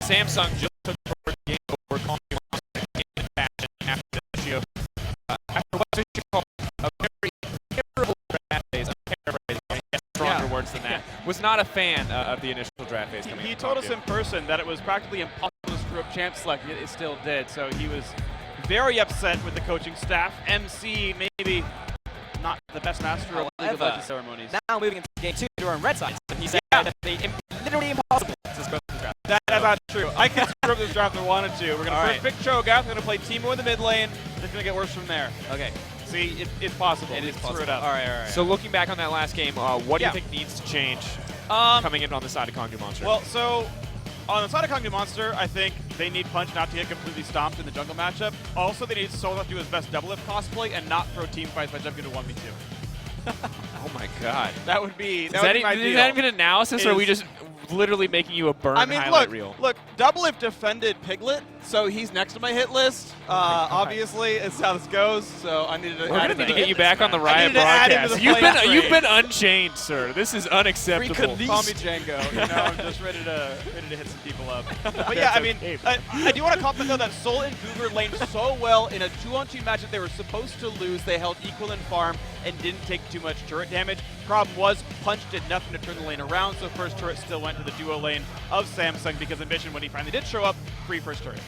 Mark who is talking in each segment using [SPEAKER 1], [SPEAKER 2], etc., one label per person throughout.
[SPEAKER 1] Samsung just took the game over Kongdoo in fashion after Fishio. After what Fishio called a very terrible draft phase, I'm paraphrasing, I guess stronger words than that, was not a fan of the initial draft phase.
[SPEAKER 2] He told us in person that it was practically impossible to screw up champ select, yet it still did. So he was very upset with the coaching staff. MC maybe not the best master of League of Legends ceremonies.
[SPEAKER 3] Now moving into game 2, we're on red side. And he said that literally impossible to screw up this draft.
[SPEAKER 2] That's not true. I can screw up this draft if I wanted to. We're going to first pick Cho'Gath. We're going to play Teemo in the mid lane. It's going to get worse from there.
[SPEAKER 3] Okay.
[SPEAKER 2] See, it's possible.
[SPEAKER 3] It is possible.
[SPEAKER 2] Screw it up.
[SPEAKER 3] All right.
[SPEAKER 1] So looking back on that last game, what do you think needs to change coming in on the side of Kongdoo Monster?
[SPEAKER 2] Well, so on the side of Kongdoo Monster, I think they need Punch not to get completely stomped in the jungle matchup. Also, they need Soul not to do his best double lift cosplay and not throw team fights by jumping to 1v2.
[SPEAKER 1] Oh my God.
[SPEAKER 2] That would be
[SPEAKER 1] Is that even an analysis, or are we just literally making you a burn highlight reel?
[SPEAKER 2] Look, Double Lift defended Piglet, so he's next to my hit list. Obviously, it's how this goes, so I needed to
[SPEAKER 1] We're going to need to get you back on the Riot broadcast. You've been unchained, sir. This is unacceptable.
[SPEAKER 2] Call me Django. You know, I'm just ready to hit some people up. But yeah, I mean, I do want to compliment though that Soul and Cougar laned so well in a 2-on-2 matchup they were supposed to lose. They held equal in farm and didn't take too much turret damage. Problem was, Punch did nothing to turn the lane around, so first turret still went to the duo lane of Samsung because Ambition, when he finally did show up, free first turret.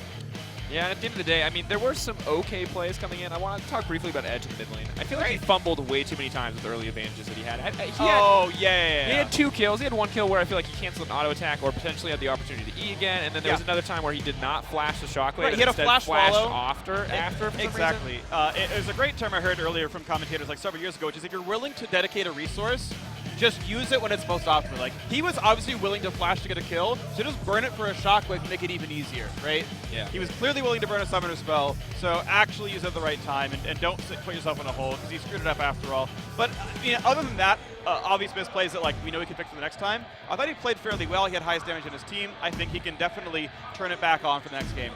[SPEAKER 1] Yeah, and at the end of the day, I mean, there were some okay plays coming in. I want to talk briefly about Edge in the mid lane. I feel like he fumbled way too many times with the early advantages that he had. He had 2 kills. He had 1 kill where I feel like he canceled an auto attack or potentially had the opportunity to E again, and then there was another time where he did not flash the shockwave.
[SPEAKER 2] Right, he had a flash follow.
[SPEAKER 1] after for some
[SPEAKER 2] Exactly.
[SPEAKER 1] reason.
[SPEAKER 2] It was a great term I heard earlier from commentators like several years ago, which is if you're willing to dedicate a resource, just use it when it's most optimal. Like, he was obviously willing to flash to get a kill, so just burn it for a shockwave to make it even easier, right?
[SPEAKER 1] Yeah.
[SPEAKER 2] He was clearly willing to burn a summoner spell, so actually use it at the right time and don't put yourself in a hole, because he screwed it up after all. But other than that, obvious misplays that like we know he can fix for the next time, I thought he played fairly well. He had highest damage in his team. I think he can definitely turn it back on for the next game.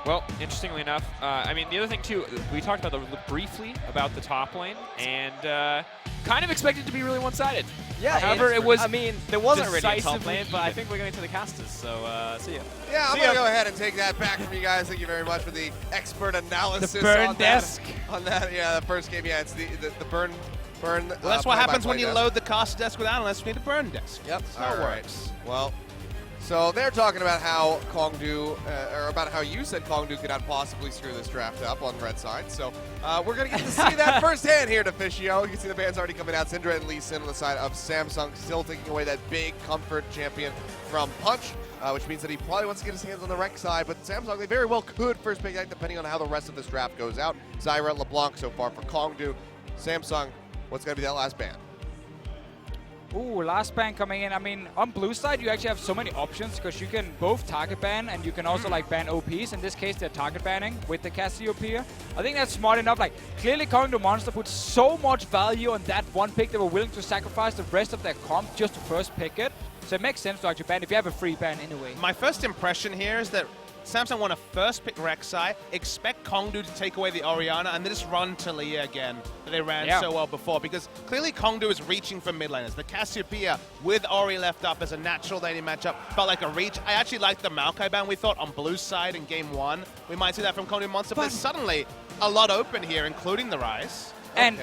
[SPEAKER 1] Well, interestingly enough, I mean, the other thing, too, we talked about briefly about the top lane, and kind of expected to be really one-sided.
[SPEAKER 3] Yeah,
[SPEAKER 1] however, it was
[SPEAKER 3] I mean, there wasn't really a top
[SPEAKER 1] decisively
[SPEAKER 3] lane, but I think we're going to the casters, so see ya.
[SPEAKER 4] Yeah, I'm going to go ahead and take that back from you guys. Thank you very much for the expert analysis.
[SPEAKER 3] The burn
[SPEAKER 4] on
[SPEAKER 3] desk.
[SPEAKER 4] Yeah, the first game, yeah, it's the burn.
[SPEAKER 5] Well, that's what happens when you load the caster desk with analysts. We need a burn desk.
[SPEAKER 4] Yep,
[SPEAKER 5] that's how it works.
[SPEAKER 4] Well, so they're talking about how Kongdoo, or about how you said Kongdoo could not possibly screw this draft up on the red side. So we're going to get to see that firsthand here to Fishio. You can see the bands already coming out. Syndra and Lee Sin on the side of Samsung, still taking away that big comfort champion from Punch, which means that he probably wants to get his hands on the rec side. But Samsung, they very well could first pick that depending on how the rest of this draft goes out. Zyra, LeBlanc so far for Kongdoo. Samsung, what's going to be that last ban?
[SPEAKER 6] Ooh, last ban coming in. I mean, on blue side, you actually have so many options because you can both target ban and you can also like ban OPs. In this case, they're target banning with the Cassiopeia. I think that's smart enough. Like, clearly Kongdoo Monster put so much value on that one pick they were willing to sacrifice the rest of their comp just to first pick it. So it makes sense to actually ban if you have a free ban anyway.
[SPEAKER 5] My first impression here is that Samsung want to first pick Rek'Sai, expect Kongdoo to take away the Orianna, and then just run Talia again that they ran so well before. Because clearly Kongdoo is reaching for mid laners. The Cassiopeia with Ori left up as a natural laning matchup felt like a reach. I actually liked the Maokai ban we thought on blue side in game 1. We might see that from Kongdoo Monster, but there's suddenly a lot open here, including the Rise.
[SPEAKER 6] And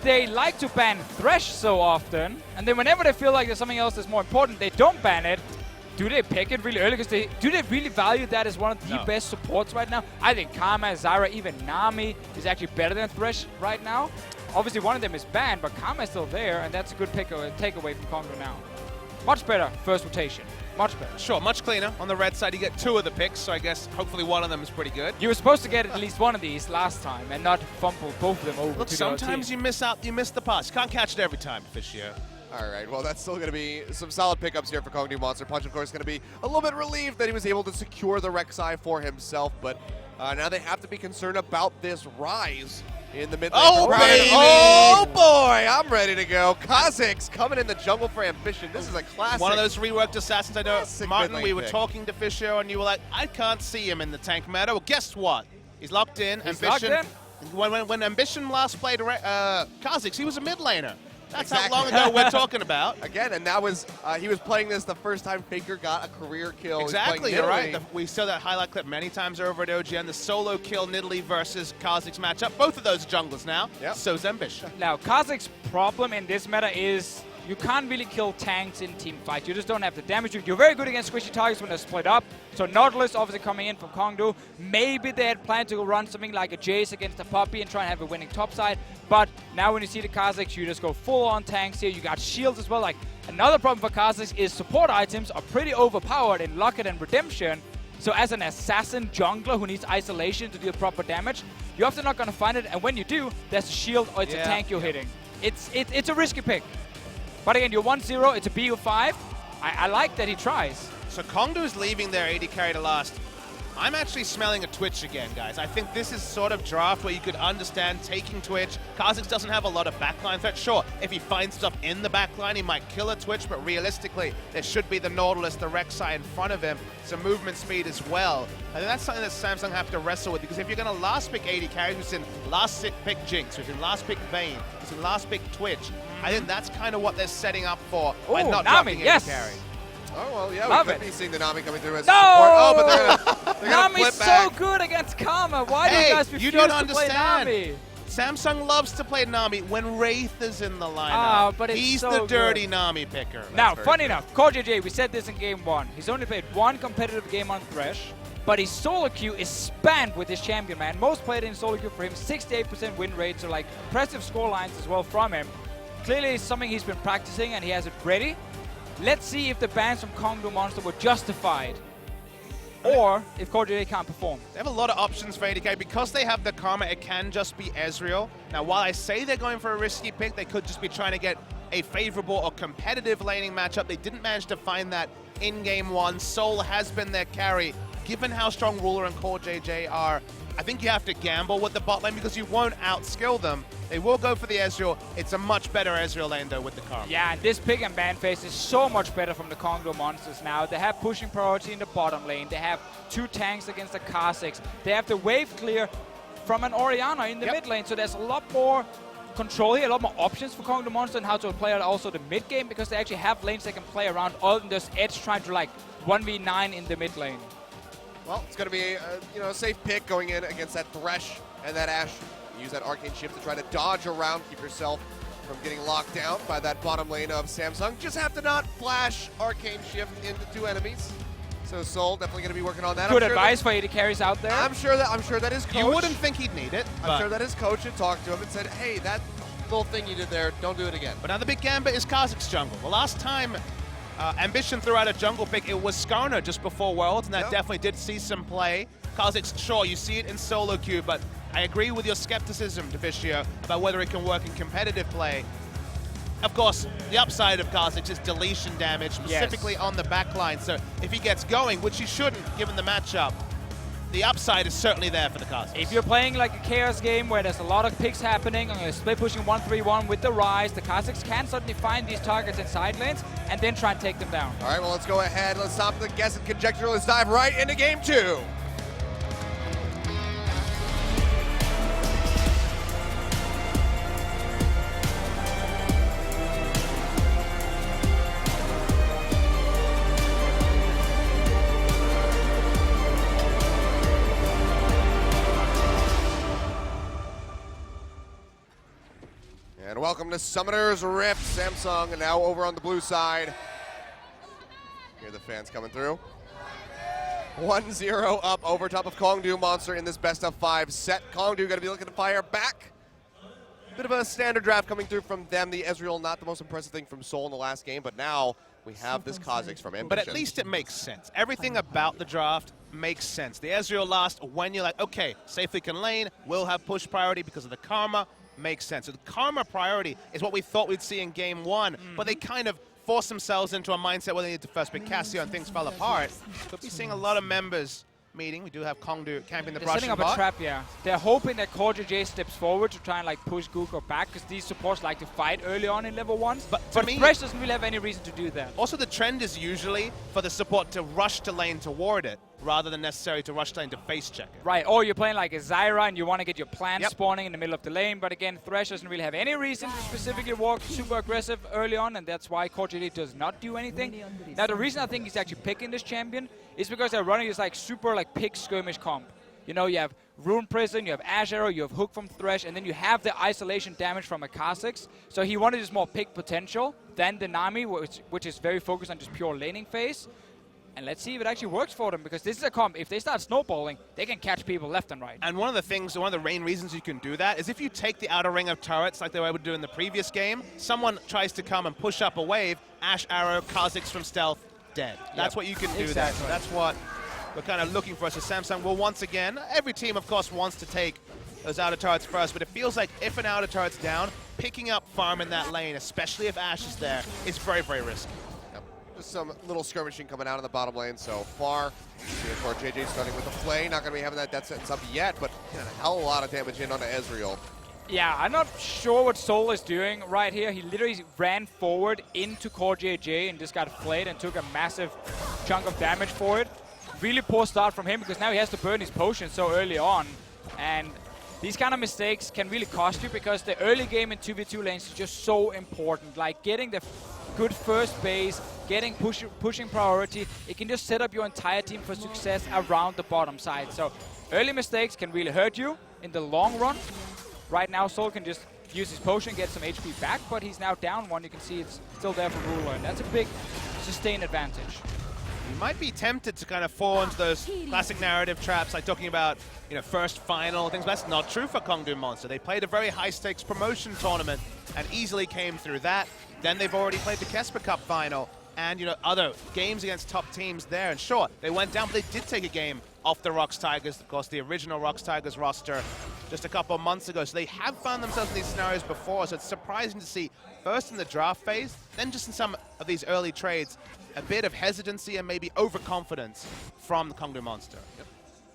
[SPEAKER 6] they like to ban Thresh so often, and then whenever they feel like there's something else that's more important, they don't ban it. Do they pick it really early? Because do they really value that as one of the best supports right now? I think Karma, Zyra, even Nami is actually better than Thresh right now. Obviously, one of them is banned, but Karma is still there, and that's a good takeaway from Kongdoo now. Much better first rotation. Much better.
[SPEAKER 5] Sure, much cleaner. On the red side, you get 2 of the picks, so I guess hopefully one of them is pretty good.
[SPEAKER 6] You were supposed to get at least one of these last time and not fumble both of them over
[SPEAKER 5] Look,
[SPEAKER 6] to the other
[SPEAKER 5] sometimes
[SPEAKER 6] team.
[SPEAKER 5] you miss out, you miss the pass. You can't catch it every time, Fishio.
[SPEAKER 4] All right, well, that's still going to be some solid pickups here for Kongdoo Monster. Punch, of course, going to be a little bit relieved that he was able to secure the Rek'Sai for himself, but now they have to be concerned about this Rise in the mid lane.
[SPEAKER 5] Oh, baby!
[SPEAKER 4] Oh, boy, I'm ready to go. Kha'Zix coming in the jungle for Ambition. This is a classic.
[SPEAKER 5] One of those reworked assassins. I know, Martin, we were
[SPEAKER 4] pick.
[SPEAKER 5] talking to Fishio, and you were like, I can't see him in the tank meta. Well, guess what? He's locked in.
[SPEAKER 6] He's
[SPEAKER 5] Ambition.
[SPEAKER 6] locked in?
[SPEAKER 5] When Ambition last played Kha'Zix, he was a mid laner. That's how long ago we're talking about.
[SPEAKER 4] Again, and that was, he was playing this the first time Faker got a career kill.
[SPEAKER 5] Exactly, you're right. We saw that highlight clip many times over at OGN. The solo kill Nidalee versus Kha'Zix's matchup. Both of those junglers now.
[SPEAKER 4] Yep.
[SPEAKER 5] So's Ambition.
[SPEAKER 6] Now, Kha'Zix's problem in this meta is you can't really kill tanks in team fight. You just don't have the damage. You're very good against squishy targets when they're split up. So Nautilus obviously coming in from Kongdoo. Maybe they had planned to run something like a Jace against a Puppey and try and have a winning top side. But now when you see the Kha'Zix, you just go full on tanks here. You got shields as well. Like, another problem for Kha'Zix is support items are pretty overpowered in Locket and Redemption. So as an assassin jungler who needs isolation to deal proper damage, you're often not going to find it. And when you do, there's a shield or it's a tank you're hitting. It's a risky pick. But again, you're 1-0, it's a BU5. I like that he tries.
[SPEAKER 5] So Kongdoo's leaving their AD carry to last. I'm actually smelling a Twitch again, guys. I think this is sort of draft where you could understand taking Twitch. Kha'Zix doesn't have a lot of backline threat. Sure, if he finds stuff in the backline, he might kill a Twitch, but realistically, there should be the Nautilus, the Rek'Sai in front of him, some movement speed as well. I think that's something that Samsung have to wrestle with, because if you're going to last pick AD carry, who's in last pick Jinx, who's in last pick Vayne, who's in last pick Twitch, I think that's kind of what they're setting up for by not dropping AD carry.
[SPEAKER 4] Oh, well, yeah,
[SPEAKER 6] Love
[SPEAKER 4] we could
[SPEAKER 6] it.
[SPEAKER 4] be seeing the Nami coming through as
[SPEAKER 6] No!
[SPEAKER 4] support. Oh, but they're gonna
[SPEAKER 6] Nami's
[SPEAKER 4] flip back.
[SPEAKER 6] so good against Karma. Why do you guys refuse
[SPEAKER 5] you don't
[SPEAKER 6] to play
[SPEAKER 5] understand.
[SPEAKER 6] Nami?
[SPEAKER 5] Samsung loves to play Nami when Wraith is in the lineup.
[SPEAKER 6] But it's
[SPEAKER 5] He's
[SPEAKER 6] so
[SPEAKER 5] the dirty
[SPEAKER 6] good.
[SPEAKER 5] Nami picker.
[SPEAKER 6] Now, funny enough, CoreJJ, we said this in game 1. He's only played one competitive game on Thresh, but his solo queue is spammed with his champion, man. Most played in solo queue for him, 68% win rate, so like impressive score lines as well from him. Clearly, it's something he's been practicing and he has it ready. Let's see if the bans from Kongdoo Monster were justified, or if CoreJJ can't perform.
[SPEAKER 5] They have a lot of options for ADK. Because they have the Karma, it can just be Ezreal. Now, while I say they're going for a risky pick, they could just be trying to get a favorable or competitive laning matchup. They didn't manage to find that in game 1. Soul has been their carry. Given how strong Ruler and CoreJJ are, I think you have to gamble with the bot lane because you won't outskill them. They will go for the Ezreal. It's a much better Ezreal lane, though, with the Karma.
[SPEAKER 6] Yeah, and this pick and ban phase is so much better from the Kongdoo Monsters now. They have pushing priority in the bottom lane. They have 2 tanks against the Kha'Zix. They have the wave clear from an Orianna in the mid lane, so there's a lot more control here, a lot more options for Kongdoo Monster and how to play out also the mid game, because they actually have lanes they can play around other than just Edge trying to like 1v9 in the mid lane.
[SPEAKER 4] Well, it's going to be a safe pick going in against that Thresh and that Ashe. Use that Arcane Shift to try to dodge around, keep yourself from getting locked down by that bottom lane of Samsung. Just have to not flash Arcane Shift into 2 enemies. So Soul definitely going to be working on that.
[SPEAKER 6] Good advice for AD carries out there.
[SPEAKER 4] I'm sure that his coach.
[SPEAKER 5] You wouldn't think he'd need it.
[SPEAKER 4] I'm sure that his coach had talked to him and said, "Hey, that little thing you did there, don't do it again."
[SPEAKER 5] But now the big gambit is Kha'Zix's jungle. The last time Ambition threw out a jungle pick, it was Skarner just before Worlds, and that definitely did see some play. Kha'Zix, sure, you see it in solo queue, but I agree with your skepticism, Deficio, about whether it can work in competitive play. Of course, the upside of Kha'Zix is deletion damage, specifically on the backline. So if he gets going, which he shouldn't, given the matchup, the upside is certainly there for the Kha'Zix.
[SPEAKER 6] If you're playing like a Chaos game where there's a lot of picks happening, and you're split pushing 1-3-1 with the Rise, the Kha'Zix can certainly find these targets in side lanes and then try and take them down.
[SPEAKER 4] All right, well, let's go ahead. Let's stop the guess and conjecture. Let's dive right into game 2. And welcome to Summoner's Rift. Samsung now over on the blue side. Hear the fans coming through. 1-0 up over top of Kongdoo Monster in this best-of-5 set. Kongdoo going to be looking to fire back. Bit of a standard draft coming through from them. The Ezreal, not the most impressive thing from Soul in the last game, but now we have this Kha'Zix from Ambition.
[SPEAKER 5] But at least it makes sense. Everything about the draft makes sense. The Ezreal last, when you're like, okay, safely can lane, will have push priority because of the Karma, makes sense. So the Karma priority is what we thought we'd see in game 1, but they kind of forced themselves into a mindset where they needed to first pick Cassio and things fell apart. Could be seeing a lot of members meeting. We do have Kongdoo camping the
[SPEAKER 6] They're
[SPEAKER 5] brush
[SPEAKER 6] setting up
[SPEAKER 5] bot.
[SPEAKER 6] a trap, yeah. They're hoping that CoreJJ steps forward to try and like push Google back, because these supports like to fight early on in level 1s. But Thresh doesn't really have any reason to do that.
[SPEAKER 5] Also, the trend is usually for the support to rush to lane toward it, rather than necessary to rush lane to face check it.
[SPEAKER 6] Right, or you're playing like a Zyra and you want to get your plant spawning in the middle of the lane, but again, Thresh doesn't really have any reason to specifically walk super aggressive early on, and that's why CoreJJ does not do anything. Now, the reason I think he's actually picking this champion is because they're running this like super like pick skirmish comp. You know, you have Rune Prison, you have Ash Arrow, you have Hook from Thresh, and then you have the isolation damage from a Kha'Zix. So he wanted this more pick potential than the Nami, which is very focused on just pure laning phase. And let's see if it actually works for them, because this is a comp. If they start snowballing, they can catch people left and right.
[SPEAKER 5] And one of the main reasons you can do that is if you take the outer ring of turrets like they were able to do in the previous game, someone tries to come and push up a wave, Ash Arrow, Kha'Zix from stealth, dead. That's what you can do there. So that's what we're kind of looking for. So Samsung will once again, every team of course wants to take those outer turrets first, but it feels like if an outer turret's down, picking up farm in that lane, especially if Ash is there, is very, very risky.
[SPEAKER 4] Just some little skirmishing coming out of the bottom lane so far. JJ starting with a play, not going to be having that death sentence up yet, but a hell of a lot of damage in onto Ezreal.
[SPEAKER 6] Yeah, I'm not sure what Soul is doing right here. He literally ran forward into CoreJJ and just got flayed and took a massive chunk of damage for it. Really poor start from him, because now he has to burn his potion so early on. And these kind of mistakes can really cost you, because the early game in 2v2 lanes is just so important. Like getting the good first base, getting pushing priority, it can just set up your entire team for success around the bottom side. So early mistakes can really hurt you in the long run. Right now, Soul can just use his potion, get some HP back, but he's now down one. You can see it's still there for Ruler, and that's a big sustained advantage.
[SPEAKER 5] You might be tempted to kind of fall into those classic narrative traps, like talking about, you know, first final things. But that's not true for Kongdoo Monster. They played a very high-stakes promotion tournament and easily came through that. Then they've already played the Kesper Cup final and, you know, other games against top teams there. And sure, they went down, but they did take a game off the Rox Tigers, of course, the original Rox Tigers roster just a couple of months ago. So they have found themselves in these scenarios before. So it's surprising to see, first in the draft phase, then just in some of these early trades, a bit of hesitancy and maybe overconfidence from the Kongdoo Monster.
[SPEAKER 4] Yep.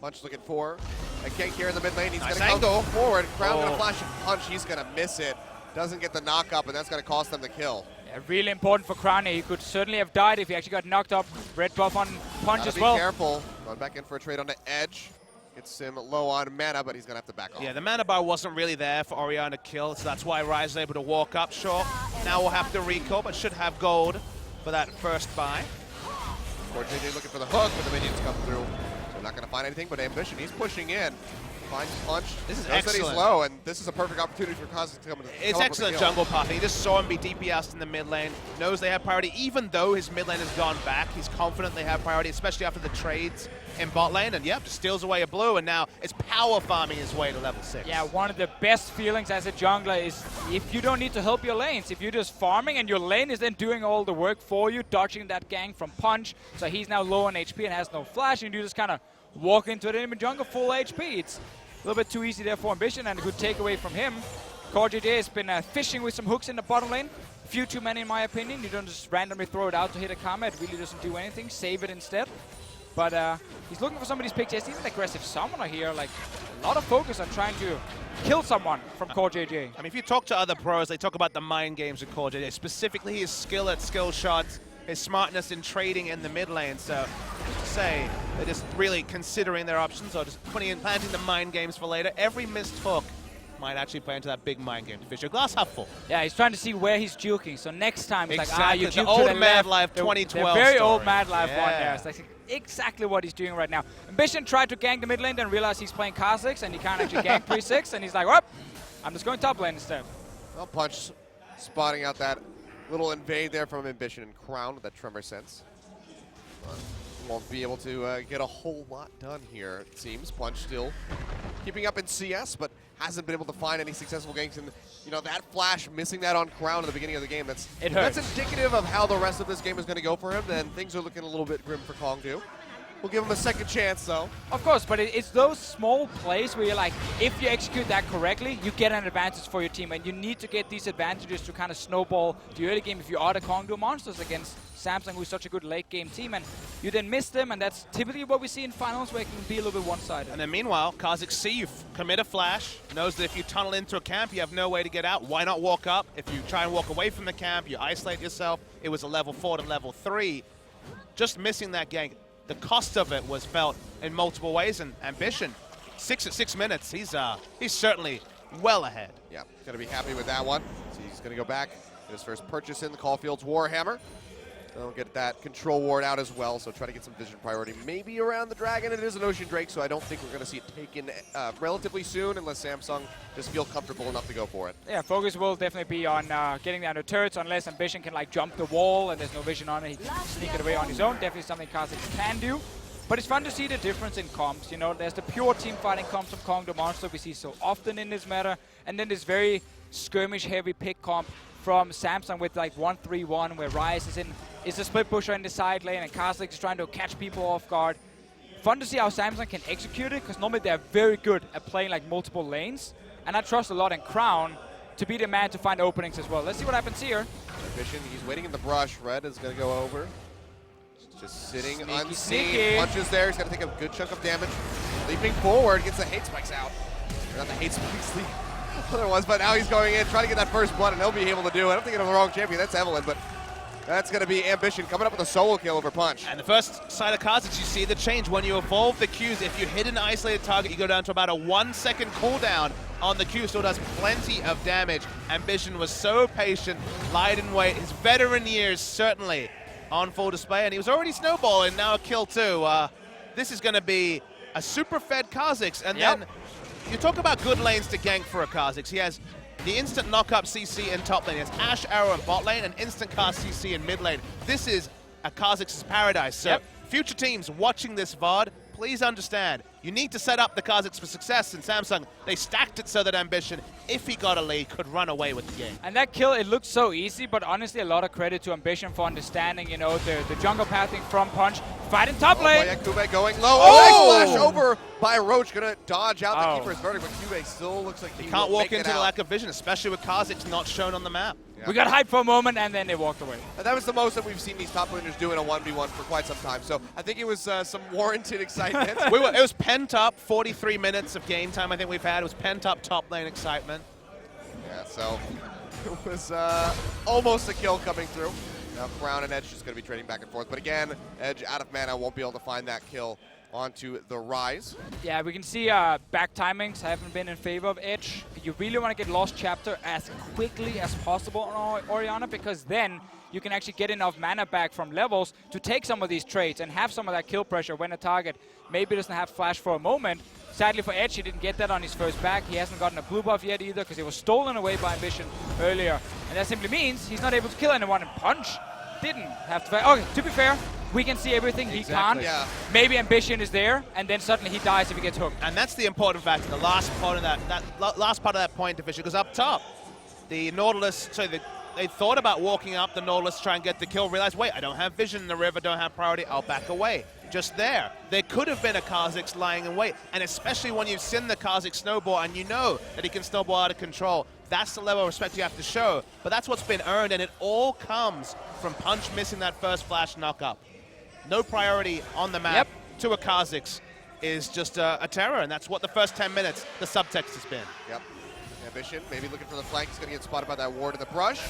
[SPEAKER 4] Munch looking for a gank here in the mid lane. He's going to go forward. Crown going to flash and punch. He's going to miss it. Doesn't get the knock up, and that's going to cost them the kill.
[SPEAKER 6] Yeah, really important for Crown. He could certainly have died if he actually got knocked up. Red buff on punch as well.
[SPEAKER 4] Be careful. Going back in for a trade on the edge. Gets him low on mana, but he's going to have to back off.
[SPEAKER 5] Yeah, the mana bar wasn't really there for Orianna to kill, so that's why Ryze is able to walk up. Sure, now we'll have to recall, but should have gold for that first buy.
[SPEAKER 4] JJ looking for the hook, but the minions come through. So not going to find anything but Ambition. He's pushing in. Finds punch.
[SPEAKER 5] This is
[SPEAKER 4] knows
[SPEAKER 5] excellent.
[SPEAKER 4] that he's low, and this is a perfect opportunity for Kha'Zix to come in.
[SPEAKER 5] It's excellent jungle pathing. He just saw him be DPS'd in the mid lane. Knows they have priority. Even though his mid lane has gone back, he's confident they have priority, especially after the trades in bot lane. And yep, just steals away a blue, and now it's power farming his way to level 6.
[SPEAKER 6] Yeah, one of the best feelings as a jungler is if you don't need to help your lanes, if you're just farming and your lane is then doing all the work for you, dodging that gang from punch. So he's now low on HP and has no flash, and you just kind of walk into the enemy jungle full HP. It's a little bit too easy there for Ambition, and a good takeaway from him. CoreJJ has been fishing with some hooks in the bottom lane. A few too many in my opinion. You don't just randomly throw it out to hit a karma. It really doesn't do anything. Save it instead. But he's looking for some of these picks. He's an aggressive summoner here. Like, a lot of focus on trying to kill someone from CoreJJ.
[SPEAKER 5] I mean, if you talk to other pros, they talk about the mind games with CoreJJ, specifically his skill at skill shots, his smartness in trading in the mid lane. So, just to say, they're just really considering their options, or just planting the mind games for later. Every missed hook might actually play into that big mind game to Fisher. Glass half full.
[SPEAKER 6] Yeah, he's trying to see where he's juking. So next time, he's
[SPEAKER 5] exactly.
[SPEAKER 6] like, you juke
[SPEAKER 5] the old
[SPEAKER 6] to the
[SPEAKER 5] Mad
[SPEAKER 6] left.
[SPEAKER 5] Life 2012
[SPEAKER 6] the very
[SPEAKER 5] story.
[SPEAKER 6] old Mad Life
[SPEAKER 5] yeah.
[SPEAKER 6] one there. It's like exactly what he's doing right now. Ambition tried to gank the mid lane, then realized he's playing Kha'Zix, and he can't actually gank 3-6, and he's like, well, I'm just going top lane instead.
[SPEAKER 4] Well, Punch spotting out that little invade there from Ambition and Crown with that Tremor sense. Won't be able to get a whole lot done here, it seems. Punch still keeping up in CS, but hasn't been able to find any successful ganks. And, you know, that flash, missing that on Crown at the beginning of the game, that's indicative of how the rest of this game is going to go for him. Then things are looking a little bit grim for Kongdoo. We'll give him a second chance, though.
[SPEAKER 6] Of course, but it's those small plays where you're like, if you execute that correctly, you get an advantage for your team. And you need to get these advantages to kind of snowball the early game if you are the Kongdoo Monsters against Samsung, who's such a good late game team. And you then miss them, and that's typically what we see in finals, where it can be a little bit one-sided.
[SPEAKER 5] And then meanwhile, Kha'Zix see you commit a flash, knows that if you tunnel into a camp, you have no way to get out. Why not walk up? If you try and walk away from the camp, you isolate yourself. It was a level 4 to level 3. Just missing that gank the cost of it was felt in multiple ways, and Ambition, 6 at 6 minutes, he's certainly well ahead.
[SPEAKER 4] Yeah, going to be happy with that one. So he's going to go back, get his first purchase in, the Caulfield's Warhammer. They'll get that control ward out as well, so try to get some vision priority maybe around the dragon. It is an Ocean Drake, so I don't think we're going to see it taken relatively soon unless Samsung just feel comfortable enough to go for it.
[SPEAKER 6] Yeah, focus will definitely be on getting down the turrets unless Ambition can like jump the wall and there's no vision on it. He can sneak it away on his own. Definitely something Kha'Zix can do. But it's fun to see the difference in comps. You know, there's the pure team fighting comps from Kongdoo Monster we see so often in this meta, and then this very skirmish-heavy pick comp from Samsung with like 1-3-1, where Rise is a split pusher in the side lane, and Kha'Zix is trying to catch people off guard. Fun to see how Samsung can execute it, because normally they're very good at playing like multiple lanes, and I trust a lot in Crown to be the man to find openings as well. Let's see what happens here.
[SPEAKER 4] Ambition, he's waiting in the brush. Red is going to go over. Just sitting
[SPEAKER 6] Sneaky,
[SPEAKER 4] unseen.
[SPEAKER 6] sneaky.
[SPEAKER 4] Punches there. He's got to take a good chunk of damage. Leaping forward, gets the hate spikes out. Or not the hate spikes, the other ones, but now he's going in, trying to get that first blood, and he'll be able to do it. I don't think it was the wrong champion. That's Evelyn, but that's going to be Ambition coming up with a solo kill over Punch.
[SPEAKER 5] And the first side of Kha'Zix, you see the change. When you evolve the Qs, if you hit an isolated target, you go down to about a 1-second cooldown on the Q, still does plenty of damage. Ambition was so patient, lied in wait. His veteran years certainly on full display, and he was already snowballing, now a kill too. This is going to be a super fed Kha'Zix, and then you talk about good lanes to gank for a Kha'Zix. He has the instant knock-up CC in top lane. He has Ashe Arrow in bot lane and instant cast CC in mid lane. This is a Kha'Zix's paradise. So future teams watching this VOD, please understand, you need to set up the Kha'Zix for success. In Samsung, they stacked it so that Ambition, if he got a lead, could run away with the game.
[SPEAKER 6] And that kill, it looked so easy, but honestly, a lot of credit to Ambition for understanding, you know, the jungle pathing from Punch. Fighting top lane.
[SPEAKER 4] Kube going low. Oh! Flash over by Roach. Going to dodge out the Keeper's verdict, but Kube still looks like he
[SPEAKER 5] can't walk into the lack of vision, especially with Kha'Zix not shown on the map.
[SPEAKER 6] Yeah. We got hyped for a moment, and then they walked away.
[SPEAKER 4] And that was the most that we've seen these top laners do in a 1v1 for quite some time. So I think it was some warranted excitement.
[SPEAKER 5] It was pent up 43 minutes of game time I think we've had. It was pent up top lane excitement.
[SPEAKER 4] Yeah, so it was almost a kill coming through. Now Crown and Edge just going to be trading back and forth. But again, Edge out of mana won't be able to find that kill onto the Rise.
[SPEAKER 6] Yeah, we can see back timings haven't been in favor of Edge. You really want to get Lost Chapter as quickly as possible on Orianna, because then you can actually get enough mana back from levels to take some of these trades and have some of that kill pressure when a target maybe doesn't have flash for a moment. Sadly for Edge, he didn't get that on his first back. He hasn't gotten a blue buff yet either, because he was stolen away by Ambition earlier. And that simply means he's not able to kill anyone, and Punch didn't have to fight. Okay, to be fair, we can see everything. He can't.
[SPEAKER 4] Yeah.
[SPEAKER 6] Maybe Ambition is there, and then suddenly he dies if he gets hooked.
[SPEAKER 5] And that's the important factor. The last part of that last part of that point division, because up top, the Nautilus. So they thought about walking up the Nautilus to try and get the kill. Realized, wait, I don't have vision in the river, don't have priority. I'll back away. Just there could have been a Kha'Zix lying in wait, and especially when you've seen the Kha'Zix snowball and you know that he can snowball out of control. That's the level of respect you have to show. But that's what's been earned, and it all comes from Punch missing that first flash knock-up. No priority on the map to a Kha'Zix is just a terror, and that's what the first 10 minutes, the subtext has been.
[SPEAKER 4] Yep. Ambition maybe looking for the flank. He's going to get spotted by that ward in the brush.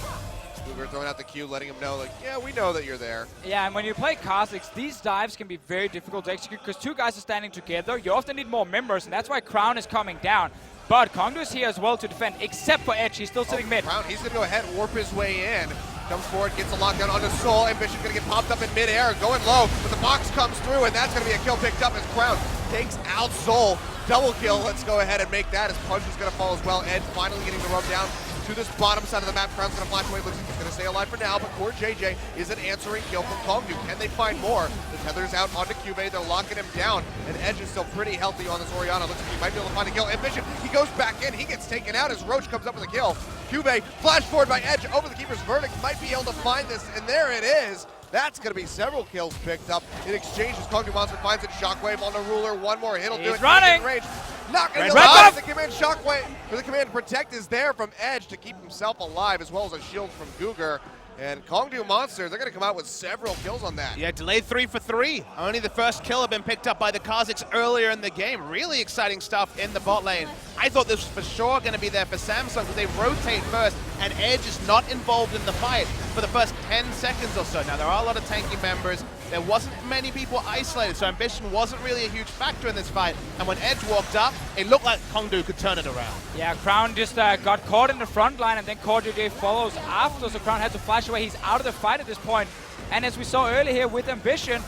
[SPEAKER 4] Cougar throwing out the Q, letting him know, like, yeah, we know that you're there.
[SPEAKER 6] Yeah, and when you play Kha'Zix, these dives can be very difficult to execute because two guys are standing together. You often need more members, and that's why Crown is coming down. But Kongdoo is here as well to defend, except for Edge. He's still sitting mid.
[SPEAKER 4] Crown, he's going to go ahead and warp his way in. Comes forward, gets a lockdown onto Soul. Ambition going to get popped up in midair, going low, but the box comes through, and that's going to be a kill picked up as Crown takes out Soul. Double kill. Let's go ahead and make that as Punch is going to fall as well. Edge finally getting the rub down to this bottom side of the map. Crown's going to flash away. Looks like he's going to stay alive for now, but Core JJ is an answering kill from Kongdoo. Can they find more? The tether's out onto Cube. They're locking him down, and Edge is still pretty healthy on this Orianna. Looks like he might be able to find a kill. Ambition, he goes back in. He gets taken out as Roach comes up with a kill. Cube, flash forward by Edge over the Keeper's verdict. Might be able to find this, and there it is. That's going to be several kills picked up in exchange as Kongdoo Monster finds it. Shockwave on the ruler. One more hit will do it.
[SPEAKER 6] Running.
[SPEAKER 4] Range. Not going to
[SPEAKER 6] Red
[SPEAKER 4] allow
[SPEAKER 6] buff.
[SPEAKER 4] the command Shockwave. For the command Protect is there from Edge to keep himself alive, as well as a shield from Cougar. And Kongdoo Monster, they're going to come out with several kills on that.
[SPEAKER 5] Yeah, delayed 3 for 3. Only the first kill had been picked up by the Kha'Zix earlier in the game. Really exciting stuff in the bot lane. I thought this was for sure going to be there for Samsung because they rotate first, and Edge is not involved in the fight for the first 10 seconds or so. Now, there are a lot of tanky members. there wasn't many people isolated, so Ambition wasn't really a huge factor in this fight. And when Edge walked up, it looked like Kongdoo could turn it around.
[SPEAKER 6] Yeah, Crown just got caught in the front line, and then KJJ follows after, so Crown had to flash away. He's out of the fight at this point. And as we saw earlier here with Ambition,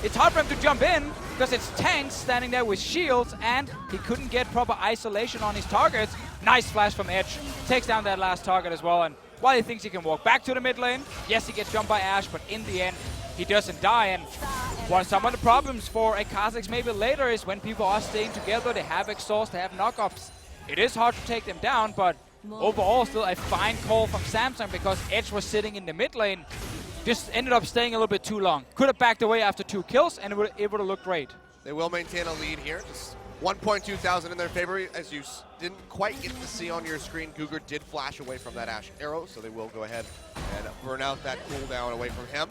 [SPEAKER 6] it's hard for him to jump in because it's tanks standing there with shields, and he couldn't get proper isolation on his targets. Nice flash from Edge. Takes down that last target as well, and while he thinks he can walk back to the mid lane, yes, he gets jumped by Ash, but in the end, he doesn't die. And well, some of the problems for a Kha'Zix maybe later is when people are staying together, they have exhaust, they have knockups. It is hard to take them down, but overall still a fine call from Samsung because Edge was sitting in the mid lane. Just ended up staying a little bit too long. Could have backed away after 2 kills, and it would have looked great.
[SPEAKER 4] They will maintain a lead here. Just 1.2 thousand in their favor. As you didn't quite get to see on your screen, Cougar did flash away from that Ash arrow, so they will go ahead and burn out that cooldown away from him.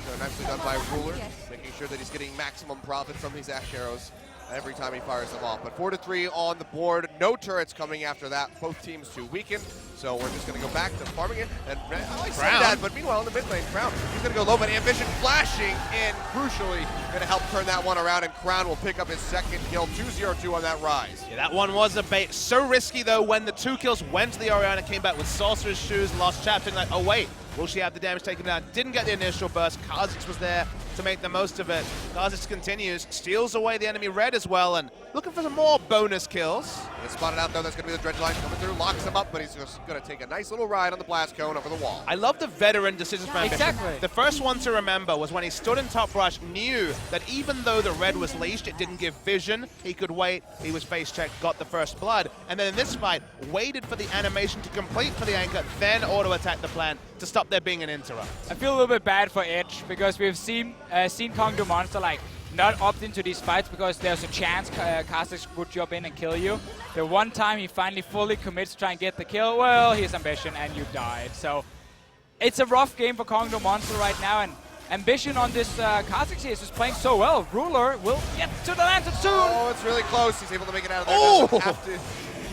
[SPEAKER 4] So nicely done by Ruler, making sure that he's getting maximum profit from these Ash arrows every time he fires them off. But 4-3 on the board. No turrets coming after that. Both teams to weaken. So we're just going to go back to farming it. And I say that, but meanwhile in the mid lane, Crown, he's going to go low, but Ambition flashing in, crucially, going to help turn that one around, and Crown will pick up his second kill, 2-0-2 on that rise.
[SPEAKER 5] Yeah, that one was a bait. So risky, though, when the 2 kills went to the Orianna, came back with Sorcerer's Shoes, lost Chapter, like, oh, wait, will she have the damage taken down? Didn't get the initial burst. Kha'Zix was there to make the most of it. Kha'Zix continues, steals away the enemy red as well, and looking for some more bonus kills.
[SPEAKER 4] It's spotted out, though. That's going to be the Dredge line coming through, locks him up, but he's just going to take a nice little ride on the blast cone over the wall.
[SPEAKER 5] I love the veteran decisions from Ambition.
[SPEAKER 6] Exactly.
[SPEAKER 5] The first one to remember was when he stood in top rush, knew that even though the red was leashed, it didn't give vision. He could wait. He was face checked, got the first blood. And then in this fight, waited for the animation to complete for the anchor, then auto-attack the plant to stop there being an interrupt.
[SPEAKER 6] I feel a little bit bad for Edge because we've seen Kongdoo Monster like not opt into these fights because there's a chance Kha'Zix would jump in and kill you. The one time he finally fully commits to try and get the kill, well, here's Ambition and you died. So it's a rough game for Kongdoo Monster right now, and Ambition on this Kha'Zix here is just playing so well. Ruler will get to the lantern soon.
[SPEAKER 4] Oh, it's really close. He's able to make it out of there. Doesn't have to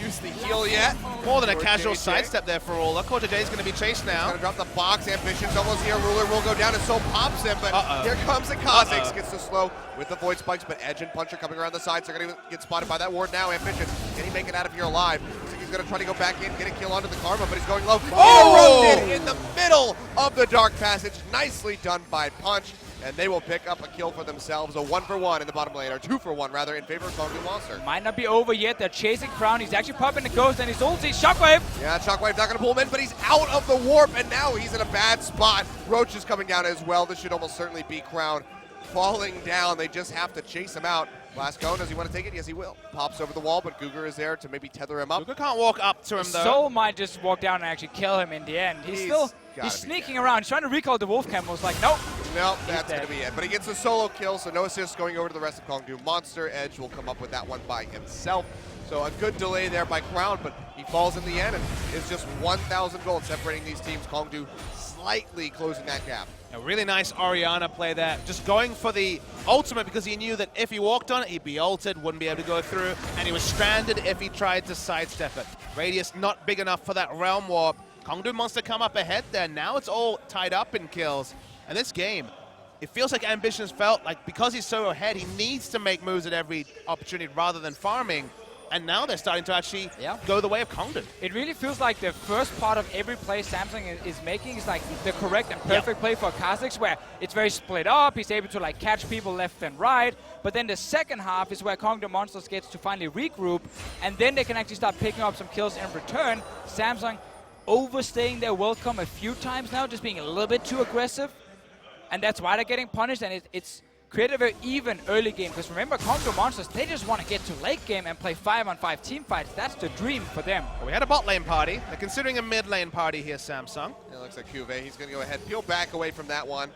[SPEAKER 4] use the heal yet.
[SPEAKER 5] More than a casual sidestep there for Ruler. KJJ is going to be chased now.
[SPEAKER 4] He's going to drop the box. Ambition's almost here. Ruler will go down, and so pops him, but here comes the Kha'Zix. Gets the slow with the Void Spikes, but Edge and Puncher coming around the sides. They're going to get spotted by that ward now. Ambition, can he make it out of here alive? Looks like he's going to try to go back in, get a kill onto the Karma, but he's going low. Interrupted in the middle of the Dark Passage. Nicely done by Punch. And they will pick up a kill for themselves, a 1-for-1 in the bottom lane, or 2-for-1 rather, in favor of Kongdoo Monster.
[SPEAKER 6] Might not be over yet. They're chasing Crown. He's actually popping the Ghost and his ulti. Shockwave!
[SPEAKER 4] Yeah, Shockwave not going to pull him in, but he's out of the warp, and now he's in a bad spot. Roach is coming down as well. This should almost certainly be Crown falling down. They just have to chase him out. Last cone, does he want to take it? Yes, he will. Pops over the wall, but Cougar is there to maybe tether him up.
[SPEAKER 5] Cougar can't walk up to him, though.
[SPEAKER 6] Soul might just walk down and actually kill him in the end. He's sneaking around. He's trying to recall the Wolf Camel's like, nope.
[SPEAKER 4] Nope, that's going to be it. But he gets a solo kill, so no assists going over to the rest of Kongdoo Monster. Edge will come up with that one by himself. So a good delay there by Crown, but he falls in the end, and it's just 1,000 gold separating these teams. Kongdoo slightly closing that gap.
[SPEAKER 5] A really nice Orianna play there. Just going for the ultimate because he knew that if he walked on it, he'd be ulted, wouldn't be able to go through, and he was stranded if he tried to sidestep it. Radius not big enough for that Realm Warp. Kongdoo Monster come up ahead there. Now it's all tied up in kills. And this game, it feels like Ambition's felt like because he's so ahead, he needs to make moves at every opportunity rather than farming. And now they're starting to actually go the way of Kongdoo.
[SPEAKER 6] It really feels like the first part of every play Samsung is making is like the correct and perfect play for Kha'Zix, where it's very split up. He's able to like catch people left and right. But then the second half is where Kongdoo Monsters gets to finally regroup, and then they can actually start picking up some kills in return. Samsung overstaying their welcome a few times now, just being a little bit too aggressive. And that's why they're getting punished, and it's created a very even early game, because remember, Kongdoo Monsters, they just want to get to late game and play 5-on-5 team fights. That's the dream for them.
[SPEAKER 5] Well, we had a bot lane party. They're considering a mid lane party here, Samsung.
[SPEAKER 4] It looks like Cuvée. He's going to go ahead, peel back away from that one.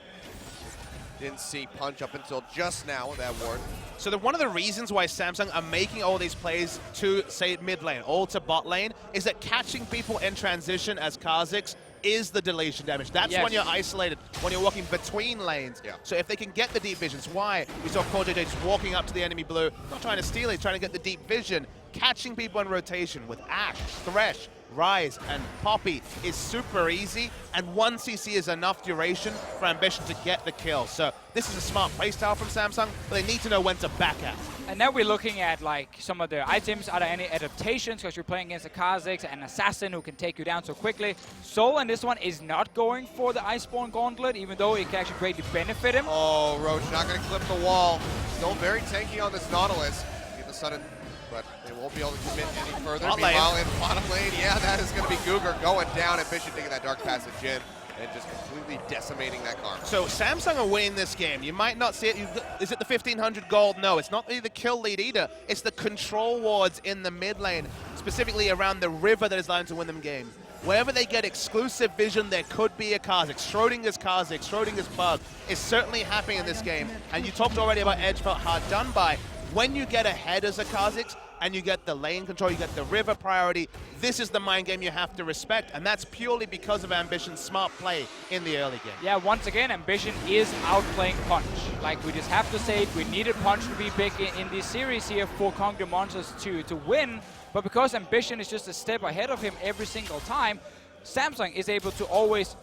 [SPEAKER 4] Didn't see Punch up until just now with that ward.
[SPEAKER 5] So one of the reasons why Samsung are making all these plays to, say, mid lane, all to bot lane, is that catching people in transition as Kha'Zix is the deletion damage. That's when you're isolated, when you're walking between lanes. So if they can get the deep visions, why? We saw KJJ just walking up to the enemy blue, not trying to steal it, trying to get the deep vision. catching people in rotation with Ash, Thresh, Rise, and Poppy is super easy, and 1 CC is enough duration for Ambition to get the kill. So this is a smart playstyle from Samsung, but they need to know when to back out.
[SPEAKER 6] And now we're looking at like some of their items. Are there any adaptations? Because you're playing against a Kha'Zix and Assassin who can take you down so quickly. Soul in this one is not going for the Iceborne Gauntlet, even though it can actually greatly benefit him.
[SPEAKER 4] Oh, Roach not going to clip the wall. Still very tanky on this Nautilus. Get the sudden, but they won't be able to commit any further. Meanwhile, in bottom lane, yeah, that is going to be Googer going down. Ambition taking that Dark Passage in and just completely decimating that Karma.
[SPEAKER 5] So Samsung are winning this game. You might not see it. Is it the 1,500 gold? No, it's not the kill lead either. It's the control wards in the mid lane, specifically around the river that is allowed to win them games. Wherever they get exclusive vision, there could be a Kha'Zix. Schrodinger's bug is certainly happening in this game. And you talked already about Edge felt hard done by. When you get ahead as a Kha'Zix, and you get the lane control, you get the river priority, this is the mind game you have to respect, and that's purely because of Ambition's smart play in the early game.
[SPEAKER 6] Yeah, once again, Ambition is outplaying Punch. Like, we just have to say it, we needed Punch to be big in this series here for Kongdoo Monsters to win, but because Ambition is just a step ahead of him every single time, Samsung is able to always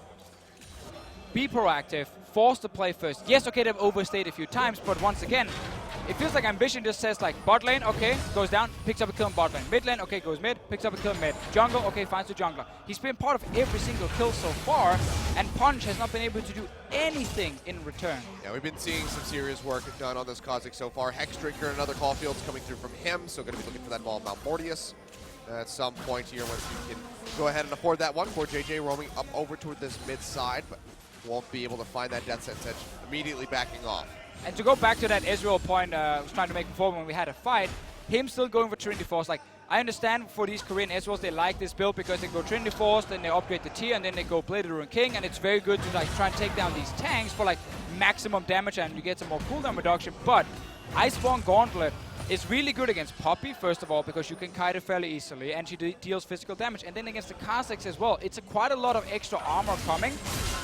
[SPEAKER 6] be proactive, force the play first. Yes, okay, they've overstayed a few times, but once again, it feels like Ambition just says like bot lane, okay, goes down, picks up a kill in bot lane. Mid lane, okay, goes mid, picks up a kill in mid. Jungle, okay, finds the jungler. He's been part of every single kill so far, and Punch has not been able to do anything in return.
[SPEAKER 4] Yeah, we've been seeing some serious work done on this Kha'Zix so far. Hex Drinker and another Caulfield's coming through from him, so going to be looking for that ball of Mount Mortius at some point here once you can go ahead and afford that one. For JJ roaming up over toward this mid side, but won't be able to find that death sentence edge, immediately backing off.
[SPEAKER 6] And to go back to that Ezreal point I was trying to make before when we had a fight, him still going for Trinity Force. Like, I understand for these Korean Ezreals, they like this build because they go Trinity Force, then they upgrade the tier, and then they go Bladed Ruin King, and it's very good to like try and take down these tanks for like maximum damage and you get some more cooldown reduction. But Iceborne Gauntlet is really good against Poppy, first of all, because you can kite her fairly easily, and she deals physical damage. And then against the Kha'Zix as well, it's quite a lot of extra armor coming.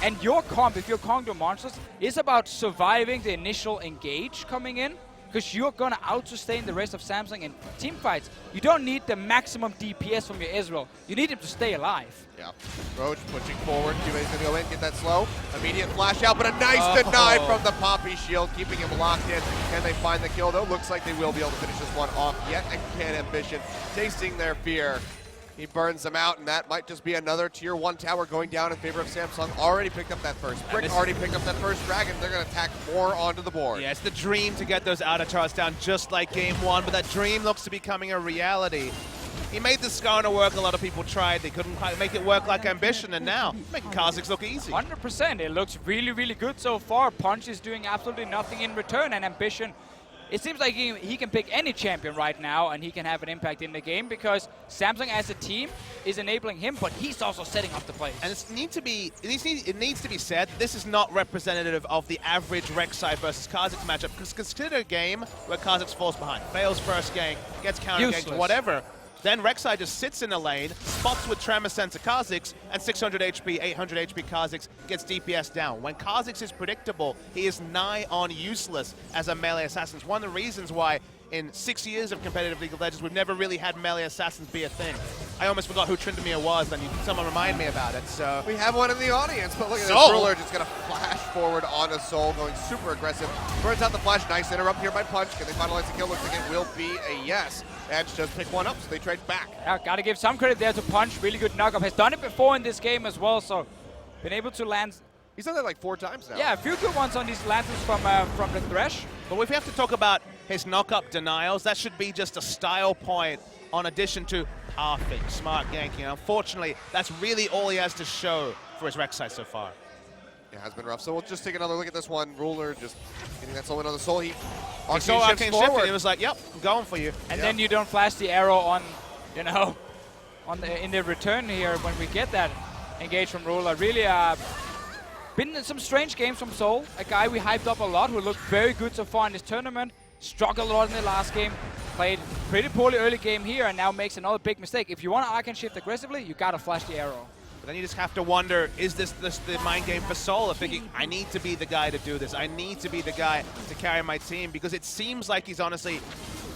[SPEAKER 6] And your comp, if you're Kongdoo Monsters, is about surviving the initial engage coming in, because you're going to out-sustain the rest of Samsung in team fights. You don't need the maximum DPS from your Ezreal. You need him to stay alive.
[SPEAKER 4] Yeah. Roach pushing forward. Q-A's going to go in, get that slow. Immediate flash out, but a nice deny from the Poppy shield, keeping him locked in. Can they find the kill, though? Looks like they will be able to finish this one off yet again. Ambition tasting their fear. He burns them out, and that might just be another tier 1 tower going down in favor of Samsung. Already picked up that first brick, already picked up that first dragon. They're going to tack more onto the board.
[SPEAKER 5] Yeah, it's the dream to get those outer towers down just like game 1, but that dream looks to be becoming a reality. He made the Skarner work. A lot of people tried. They couldn't quite make it work like Ambition, and now making Kha'Zix look easy.
[SPEAKER 6] 100%. It looks really, really good so far. Punch is doing absolutely nothing in return, and Ambition, it seems like he can pick any champion right now and he can have an impact in the game because Samsung as a team is enabling him, but he's also setting up the plays.
[SPEAKER 5] And it needs to be said, this is not representative of the average Rek'Sai versus Kha'Zix matchup, because consider a game where Kha'Zix falls behind, fails first gank, gets counter-ganked, whatever. Then Rek'Sai just sits in a lane, spots with Tremor Sense of Kha'Zix, and 600 HP, 800 HP Kha'Zix gets DPS down. When Kha'Zix is predictable, he is nigh on useless as a melee assassin. It's one of the reasons why in 6 years of competitive League of Legends, we've never really had melee assassins be a thing. I almost forgot who Tryndamere was, and someone remind me about it. So
[SPEAKER 4] we have one in the audience, but look at this ruler just going to flash forward on a Soul, going super aggressive. Burns out the flash. Nice interrupt here by Punch. Can they finalize the kill? Looks like it will be a yes. Edge just pick one up, so they trade back.
[SPEAKER 6] Yeah, gotta give some credit there to Punch. Really good knockup. Has done it before in this game as well, so been able to land.
[SPEAKER 4] He's done that like 4 times now.
[SPEAKER 6] Yeah, a few good ones on these lances from the Thresh.
[SPEAKER 5] But if we have to talk about his knock-up denials, that should be just a style point on addition to perfect, smart ganking. Unfortunately, that's really all he has to show for his Rek'Sai so far.
[SPEAKER 4] It has been rough, so we'll just take another look at this one. Ruler just getting that soul in on the Soul Heat.
[SPEAKER 5] He saw Arcane Shift, and he was like, yep, I'm going for you.
[SPEAKER 6] And then you don't flash the arrow on, you know, in the return here when we get that engage from Ruler. Really been in some strange games from Soul, a guy we hyped up a lot who looked very good so far in this tournament. Struggled a lot in the last game, played pretty poorly early game here, and now makes another big mistake. If you want to Arcane Shift aggressively, you gotta flash the arrow.
[SPEAKER 5] But then you just have to wonder, is this the mind game for Soul of thinking, I need to be the guy to do this. I need to be the guy to carry my team, because it seems like he's honestly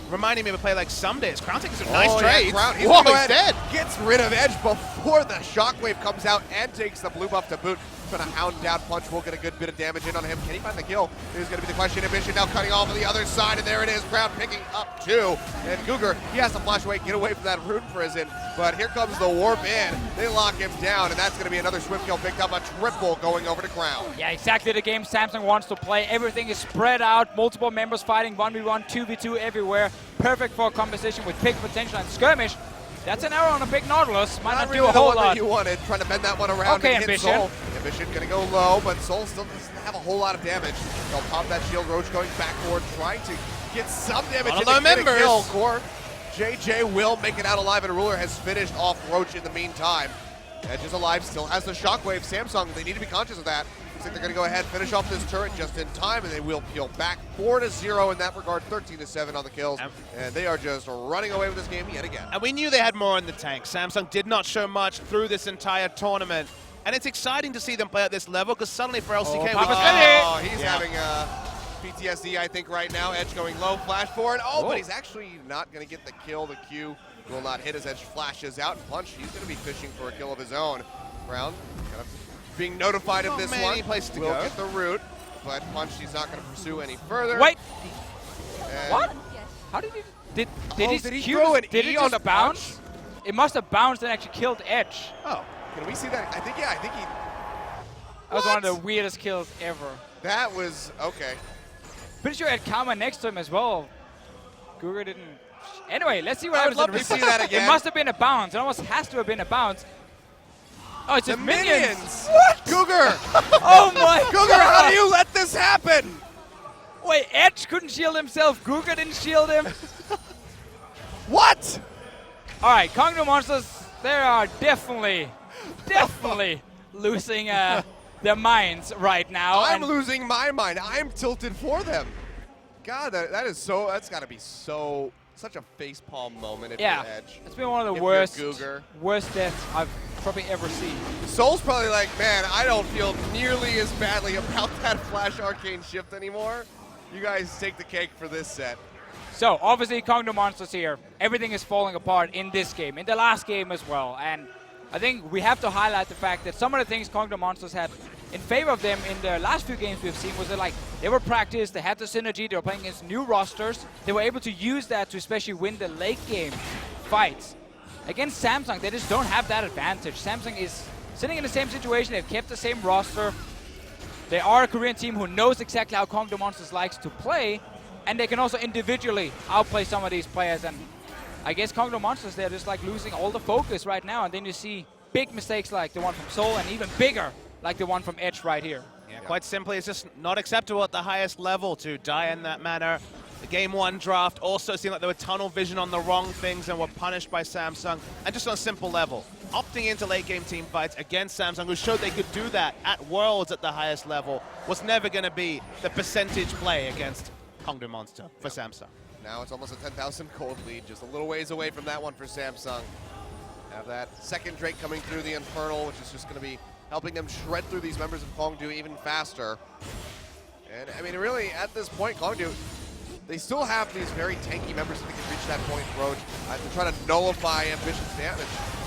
[SPEAKER 5] reminding me of a play like some days. Crown takes some nice
[SPEAKER 4] yeah,
[SPEAKER 5] trades.
[SPEAKER 4] Crown,
[SPEAKER 5] Whoa,
[SPEAKER 4] he's
[SPEAKER 5] he's dead.
[SPEAKER 4] Gets rid of Edge before the Shockwave comes out and takes the blue buff to boot. Trying to hound down Punch will get a good bit of damage in on him. Can he find the kill? Is going to be the question. Ambition now cutting off on the other side, and there it is. Crown picking up 2. And Cougar, he has to flash away, get away from that Rune Prison. But here comes the warp in. They lock him down, and that's going to be another swift kill picked up. A triple going over to Crown.
[SPEAKER 6] Yeah, exactly the game Samsung wants to play. Everything is spread out. Multiple members fighting 1v1, 2v2 everywhere. Perfect for a composition with pick potential and skirmish. That's an arrow on a big Nautilus. Might not
[SPEAKER 4] really
[SPEAKER 6] do a
[SPEAKER 4] the
[SPEAKER 6] whole
[SPEAKER 4] one
[SPEAKER 6] lot.
[SPEAKER 4] that you wanted. Trying to bend that one around
[SPEAKER 6] Okay,
[SPEAKER 4] and hit
[SPEAKER 6] Ambition.
[SPEAKER 4] Soul. Ambition going to go low, but Soul still doesn't have a whole lot of damage. They'll pop that shield. Roach going back forward, trying to get some damage.
[SPEAKER 5] All of
[SPEAKER 4] in
[SPEAKER 5] the
[SPEAKER 4] to get a
[SPEAKER 5] members.
[SPEAKER 4] kill. Core. JJ will make it out alive, and Ruler has finished off Roach in the meantime. Edge is alive, still has the Shockwave. Samsung, they need to be conscious of that. Looks like they're going to go ahead, finish off this turret just in time, and they will peel back 4-0 in that regard, 13-7 on the kills. And they are just running away with this game yet again.
[SPEAKER 5] And we knew they had more in the tank. Samsung did not show much through this entire tournament. And it's exciting to see them play at this level because suddenly for LCK,
[SPEAKER 4] He's having PTSD, I think, right now. Edge going low, flash forward. But he's actually not going to get the kill. The Q will not hit as Edge flashes out. Punch, he's going to be fishing for a kill of his own. Brown kind of being notified of this one.
[SPEAKER 5] Place to
[SPEAKER 4] will
[SPEAKER 5] go.
[SPEAKER 4] get the root, but Punch, he's not going to pursue any further.
[SPEAKER 6] Wait,
[SPEAKER 4] And
[SPEAKER 6] what? How did he? Did
[SPEAKER 4] did he throw an
[SPEAKER 6] did
[SPEAKER 4] E
[SPEAKER 6] it
[SPEAKER 4] on
[SPEAKER 6] just
[SPEAKER 4] the
[SPEAKER 6] bounce? It must have bounced and actually killed Edge.
[SPEAKER 4] Oh, can we see that? I think he.
[SPEAKER 6] That was one of the weirdest kills ever.
[SPEAKER 4] That was okay.
[SPEAKER 6] Pretty sure he had Karma next to him as well. Cougar didn't. Anyway, let's see what
[SPEAKER 4] I would
[SPEAKER 6] happens.
[SPEAKER 4] love to see that again.
[SPEAKER 6] It must have been a bounce. It almost has to have been a bounce. Oh, it's
[SPEAKER 4] The
[SPEAKER 6] just minions.
[SPEAKER 4] What? Cougar!
[SPEAKER 6] Oh my
[SPEAKER 4] Cougar,
[SPEAKER 6] God.
[SPEAKER 4] how do you let this happen?
[SPEAKER 6] Wait, Edge couldn't shield himself. Cougar didn't shield him.
[SPEAKER 4] What?
[SPEAKER 6] All right, Kongdoo monsters, they are definitely losing their minds right now.
[SPEAKER 4] I'm
[SPEAKER 6] and
[SPEAKER 4] losing my mind. I'm tilted for them. God, that's got to be such a facepalm moment if
[SPEAKER 6] yeah,
[SPEAKER 4] you're Edge.
[SPEAKER 6] it's been one of
[SPEAKER 4] If
[SPEAKER 6] the
[SPEAKER 4] you're
[SPEAKER 6] worst deaths I've probably ever seen.
[SPEAKER 4] Soul's probably like, man, I don't feel nearly as badly about that Flash Arcane Shift anymore. You guys take the cake for this set.
[SPEAKER 6] So, obviously, Kongdoo monsters here. Everything is falling apart in this game, in the last game as well. And I think we have to highlight the fact that some of the things Kongdoo monsters had in favor of them in the last few games we've seen was that, like, they were practiced, they had the synergy, they were playing against new rosters. They were able to use that to especially win the late game fights. Against Samsung, they just don't have that advantage. Samsung is sitting in the same situation, they've kept the same roster. They are a Korean team who knows exactly how Kongdoo monsters likes to play, and they can also individually outplay some of these players. And I guess Kongdoo monsters, they're just like losing all the focus right now, and then you see big mistakes like the one from Seoul, and even bigger like the one from Edge right here.
[SPEAKER 5] Yeah, quite simply, it's just not acceptable at the highest level to die in that manner. The Game 1 draft also seemed like they were tunnel vision on the wrong things and were punished by Samsung. And just on a simple level, opting into late game team fights against Samsung, who showed they could do that at Worlds at the highest level, was never going to be the percentage play against Kongdoo Monster for Samsung.
[SPEAKER 4] Now it's almost a 10,000 gold lead, just a little ways away from that one for Samsung. Have that second Drake coming through the Infernal, which is just going to be helping them shred through these members of Kongdoo even faster. And I mean, really, at this point, Kongdoo, they still have these very tanky members that can reach that point, Roach, to try to nullify Ambition's damage.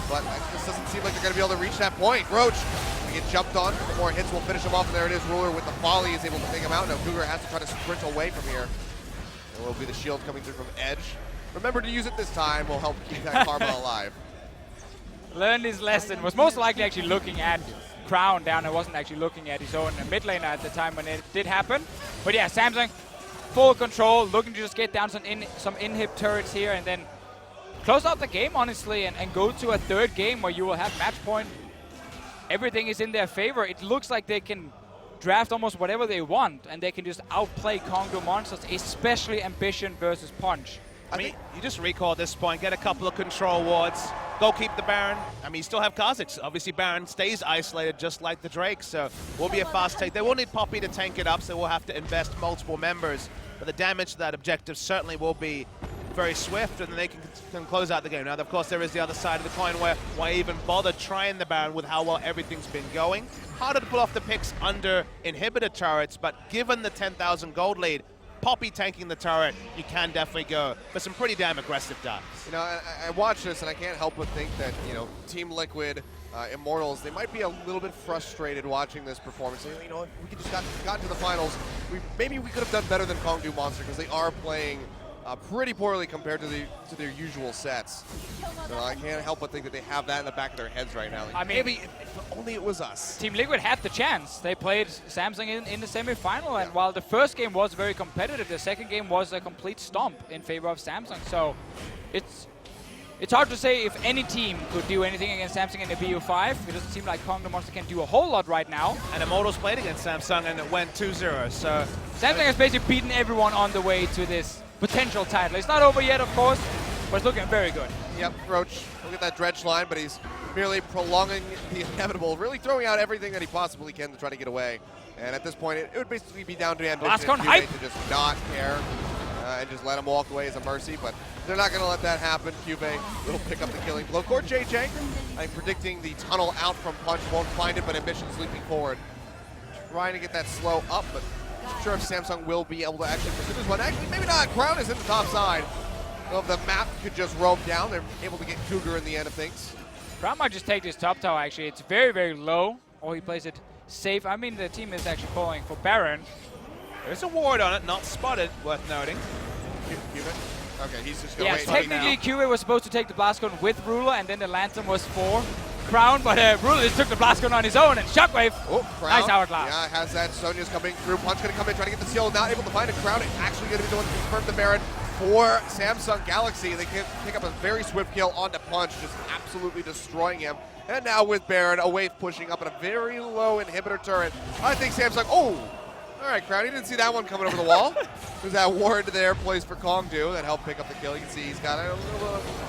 [SPEAKER 4] But it just doesn't seem like they're going to be able to reach that point. Roach, they get jumped on. The more hits will finish him off, and there it is. Ruler with the volley is able to take him out. Now Cougar has to try to sprint away from here. There will be the shield coming through from Edge. Remember to use it this time. Will help keep that karma alive.
[SPEAKER 6] Learned his lesson. Was most likely actually looking at Crown down and wasn't actually looking at his own mid laner at the time when it did happen. But yeah, Samsung, full control, looking to just get down some inhib turrets here and then close out the game, honestly, and go to a third game where you will have match point. Everything is in their favor. It looks like they can draft almost whatever they want, and they can just outplay Kongdoo monsters, especially Ambition versus Punch.
[SPEAKER 5] I mean, you just recall at this point, get a couple of control wards, go keep the Baron. I mean, you still have Kha'Zix. Obviously, Baron stays isolated just like the Drake, so will be a fast take. They will need Poppy to tank it up, so we'll have to invest multiple members. But the damage to that objective certainly will be very swift, and then they can close out the game. Now, of course, there is the other side of the coin where why even bother trying the Baron with how well everything's been going. Harder to pull off the picks under inhibitor turrets, but given the 10,000 gold lead, Poppy tanking the turret, you can definitely go for some pretty damn aggressive dives.
[SPEAKER 4] You know, I watch this and I can't help but think that, you know, Team Liquid, Immortals, they might be a little bit frustrated watching this performance. You know, if we could just got to the finals, maybe we could have done better than Kongdoo Monster because they are playing pretty poorly compared to their usual sets. So I can't help but think that they have that in the back of their heads right now. Like,
[SPEAKER 6] I mean,
[SPEAKER 4] maybe if only it was us.
[SPEAKER 6] Team Liquid had the chance. They played Samsung in the semi-final, and while the first game was very competitive, the second game was a complete stomp in favor of Samsung. So it's hard to say if any team could do anything against Samsung in the BU5. It doesn't seem like Kongdoo Monster can do a whole lot right now.
[SPEAKER 5] And Immortals played against Samsung and it went 2-0. So
[SPEAKER 6] Samsung has basically beaten everyone on the way to this potential title. It's not over yet, of course, but it's looking very good.
[SPEAKER 4] Yep, Roach, look at that dredge line, but he's merely prolonging the inevitable, really throwing out everything that he possibly can to try to get away. And at this point, it would basically be down to Ambition and
[SPEAKER 6] hype
[SPEAKER 4] to just not care and just let him walk away as a mercy, but they're not going to let that happen. Cube will pick up the killing blow. Core JJ, I'm predicting the tunnel out from Punch, won't find it, but Ambition's leaping forward. Trying to get that slow up, but I'm sure if Samsung will be able to actually pursue this one. Actually, maybe not. Crown is in the top side. Well, if the map could just roam down, they're able to get Cougar in the end of things.
[SPEAKER 6] Crown might just take this top tower, actually. It's very, very low, or he plays it safe. I mean, the team is actually calling for Baron.
[SPEAKER 5] There's a ward on it, not spotted, worth noting.
[SPEAKER 4] Cuban? Okay, he's just going to wait.
[SPEAKER 6] Technically, QA was supposed to take the blast gun with Ruler, and then the Lantern was for Crown, but Ruler just took the blast gun on his own, and Shockwave.
[SPEAKER 4] Oh, Crown.
[SPEAKER 6] Nice hourglass.
[SPEAKER 4] Yeah, has that. Sonya's coming through. Punch going to come in, trying to get the steal. Not able to find it. Crown actually going to be the one to confirm the Baron for Samsung Galaxy. They can pick up a very swift kill onto Punch, just absolutely destroying him. And now with Baron, a wave pushing up at a very low inhibitor turret. I think Samsung, all right, Crown, he didn't see that one coming over the wall. There's that ward there, plays for Kongdoo that helped pick up the kill. You can see he's got a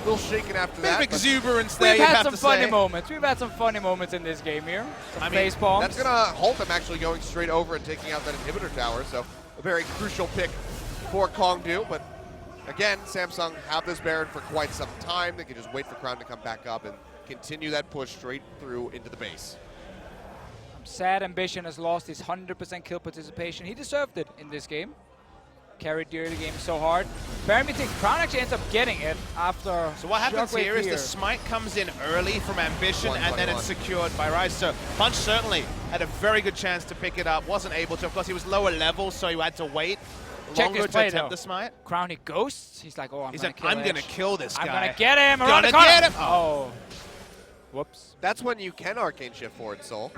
[SPEAKER 4] little shaken after that.
[SPEAKER 5] Bit of exuberance there,
[SPEAKER 6] We've
[SPEAKER 5] you
[SPEAKER 6] had
[SPEAKER 5] have
[SPEAKER 6] some
[SPEAKER 5] to
[SPEAKER 6] funny
[SPEAKER 5] say.
[SPEAKER 6] moments. We've had some funny moments in this game here. Some face bombs.
[SPEAKER 4] That's going to halt him actually going straight over and taking out that inhibitor tower. So a very crucial pick for Kongdoo. But again, Samsung have this Baron for quite some time. They can just wait for Crown to come back up and continue that push straight through into the base.
[SPEAKER 6] Sad Ambition has lost his 100% kill participation. He deserved it in this game. Carried the early game so hard. Baron B takes Crown actually ends up getting it after.
[SPEAKER 5] So what happens
[SPEAKER 6] Shockwave
[SPEAKER 5] here is the smite comes in early from Ambition and then it's
[SPEAKER 4] 121.
[SPEAKER 5] secured by Rise. So Punch certainly had a very good chance to pick it up. Wasn't able to. Of course, he was lower level, so he had to wait
[SPEAKER 6] Check
[SPEAKER 5] longer
[SPEAKER 6] his play,
[SPEAKER 5] to attempt
[SPEAKER 6] though.
[SPEAKER 5] the smite.
[SPEAKER 6] Crown, he ghosts. He's like, oh, I'm
[SPEAKER 5] going to kill this guy.
[SPEAKER 6] I'm going to get him. Around
[SPEAKER 5] Gonna
[SPEAKER 6] the corner.
[SPEAKER 5] get him.
[SPEAKER 6] Oh. Whoops.
[SPEAKER 4] That's when you can arcane shift forward, Soul.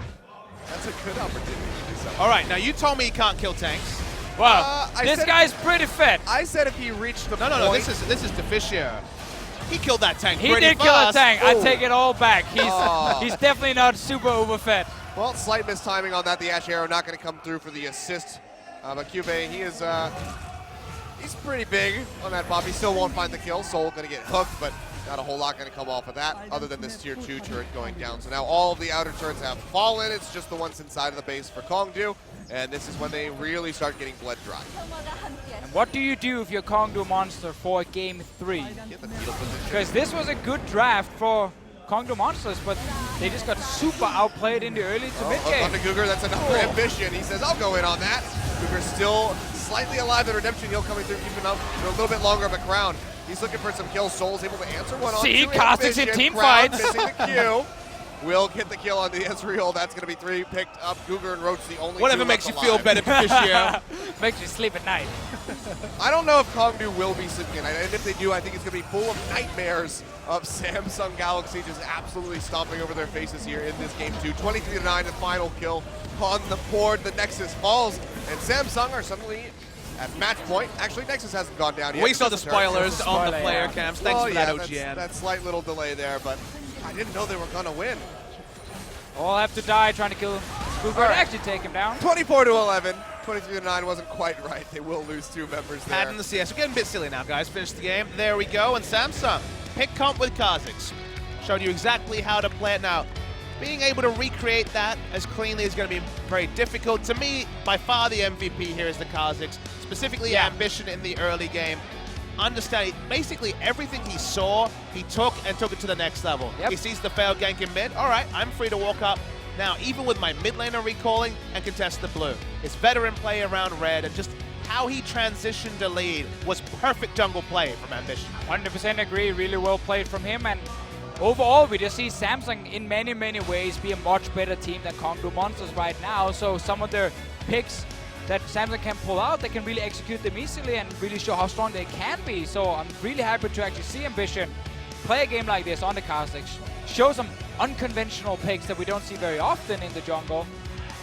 [SPEAKER 4] That's a good opportunity to do something.
[SPEAKER 5] All right, now you told me he can't kill tanks.
[SPEAKER 6] Wow,
[SPEAKER 4] I
[SPEAKER 6] this
[SPEAKER 4] said
[SPEAKER 6] guy's pretty fit.
[SPEAKER 4] I said if he reached the point.
[SPEAKER 5] No, this is Deficio. He killed that tank
[SPEAKER 6] He
[SPEAKER 5] pretty
[SPEAKER 6] did kill a
[SPEAKER 5] fast.
[SPEAKER 6] tank. I take it all back.
[SPEAKER 4] Oh.
[SPEAKER 6] He's definitely not super overfed.
[SPEAKER 4] Well, slight mistiming on that. The Ash Arrow not going to come through for the assist. But Cube, he is he's pretty big on that Bob. He still won't find the kill. Soul going to get hooked, but not a whole lot going to come off of that other than this tier 2 turret going down. So now all of the outer turrets have fallen. It's just the ones inside of the base for Kongdoo. And this is when they really start getting blood dry.
[SPEAKER 6] And what do you do if you're Kongdoo Monster for game 3?
[SPEAKER 4] Get the fetal position.
[SPEAKER 6] Because this was a good draft for Kongdoo Monsters, but they just got super outplayed in the early to mid game.
[SPEAKER 4] On to Cougar, that's another ambition. He says, I'll go in on that. Cougar's still slightly alive. The redemption heal coming through, keeping up for a little bit longer of a Crown. He's looking for some kills. Soul's able to answer one on
[SPEAKER 6] See,
[SPEAKER 4] two.
[SPEAKER 6] Caustic's in
[SPEAKER 4] Ambition.
[SPEAKER 6] team
[SPEAKER 4] Crown
[SPEAKER 6] fights.
[SPEAKER 4] missing the Q. Will get the kill on the Ezreal. That's going to be 3 picked up. Cougar and Roach the only
[SPEAKER 5] Whatever
[SPEAKER 4] two
[SPEAKER 5] makes
[SPEAKER 4] left
[SPEAKER 5] you feel
[SPEAKER 4] alive.
[SPEAKER 5] better, Deficio.
[SPEAKER 6] Makes you sleep at night.
[SPEAKER 4] I don't know if Kongdoo will be sleeping at night. And if they do, I think it's going to be full of nightmares of Samsung Galaxy just absolutely stomping over their faces here in this game 2. 23-9, the final kill on the board. The Nexus falls, and Samsung are suddenly at match point. Actually, Nexus hasn't gone down yet.
[SPEAKER 5] We saw the spoilers on the
[SPEAKER 6] spoiler,
[SPEAKER 5] player
[SPEAKER 6] yeah.
[SPEAKER 5] cams. Thanks for that,
[SPEAKER 4] that's
[SPEAKER 5] OGN.
[SPEAKER 4] that slight little delay there, but I didn't know they were going to win.
[SPEAKER 6] All have to die trying to kill Cougar.
[SPEAKER 4] All right.
[SPEAKER 6] Actually take him down.
[SPEAKER 4] 24-11. 23-9 wasn't quite right. They will lose 2 members there.
[SPEAKER 5] Adding the CS. We're getting a bit silly now, guys. Finish the game. There we go. And Samsung, pick comp with Kha'Zix. Showed you exactly how to play it now. Being able to recreate that as cleanly is going to be very difficult. To me, by far the MVP here is the Kha'Zix. Specifically, Ambition in the early game. Understand, basically everything he saw, he took and took it to the next level.
[SPEAKER 6] Yep.
[SPEAKER 5] He sees the failed gank in mid. All right, I'm free to walk up now, even with my mid laner recalling and contest the blue. It's veteran play around red and just how he transitioned the lead was perfect jungle play from Ambition.
[SPEAKER 6] 100% agree. Really well played from him. And overall, we just see Samsung in many, many ways be a much better team than Kongdoo Monsters right now. So some of their picks that Samsung can pull out, they can really execute them easily and really show how strong they can be. So I'm really happy to actually see Ambition play a game like this on the Kha'Zix, show some unconventional picks that we don't see very often in the jungle.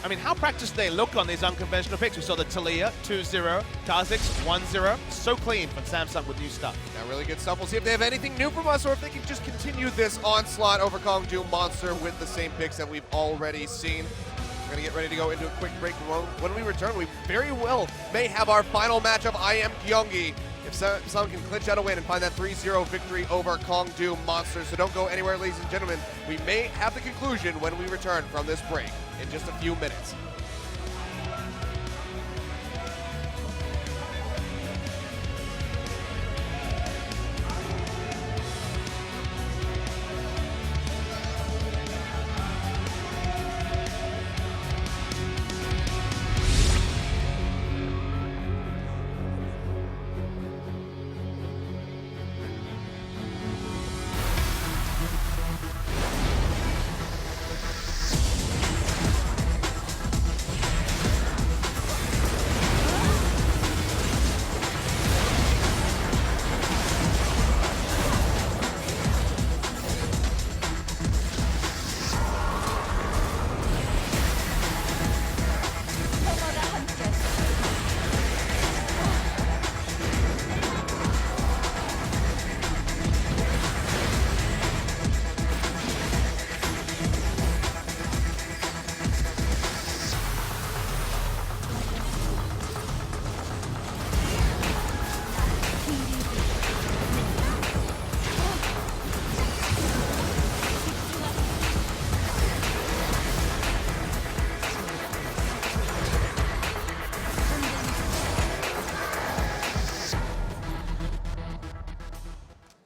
[SPEAKER 5] I mean, how practiced they look on these unconventional picks? We saw the Taliyah 2-0, Kha'Zix 1-0. So clean from Samsung with new stuff.
[SPEAKER 4] Yeah, really good stuff. We'll see if they have anything new from us or if they can just continue this onslaught over Kongdoo Monster with the same picks that we've already seen. We're going to get ready to go into a quick break. When we return, we very well may have our final match of IEM Gyeonggi. If someone can clinch out a win and find that 3-0 victory over Kongdoo Monsters. So don't go anywhere, ladies and gentlemen. We may have the conclusion when we return from this break in just a few minutes.